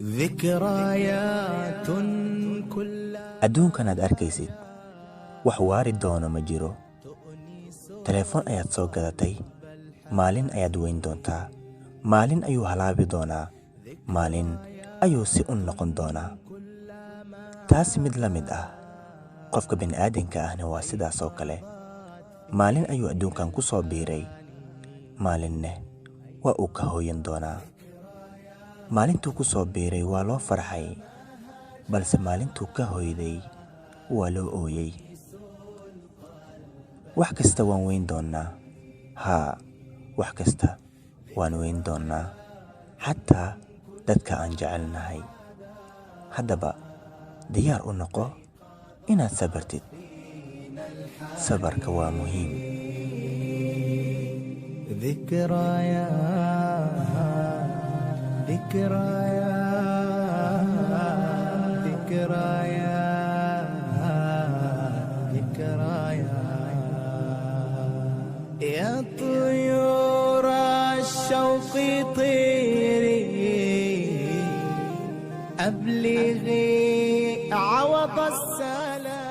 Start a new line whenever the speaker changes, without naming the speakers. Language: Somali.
ذكريات كل
adduunkan aad arkaysid wax waari doono ma jiro. telefoon ayaad soo gadatay, maalin ayaad weyn doontaa, maalin ayuu halaabi doonaa, maalin ayuu si un noqon doonaa. taasi mid la mid ah qofka bini'aadinka ahna waa sidaas oo kale. maalin ayuu adduunkan ku soo biiray, maalinne waa uu ka hooyan doonaa. maalintuu ku soo biiray waa loo farxay, balse maalintuu ka hoyday waa loo ooyey. wax kasta waan weyn doonnaa, haa, wax kasta waan weyn doonnaa, xataa dadka aan jecelnahay. haddaba diyaar u noqo inaad sabartid. sabarka waa muhiim.
يا طيور الشوق طيري أبلغي عوض السلام.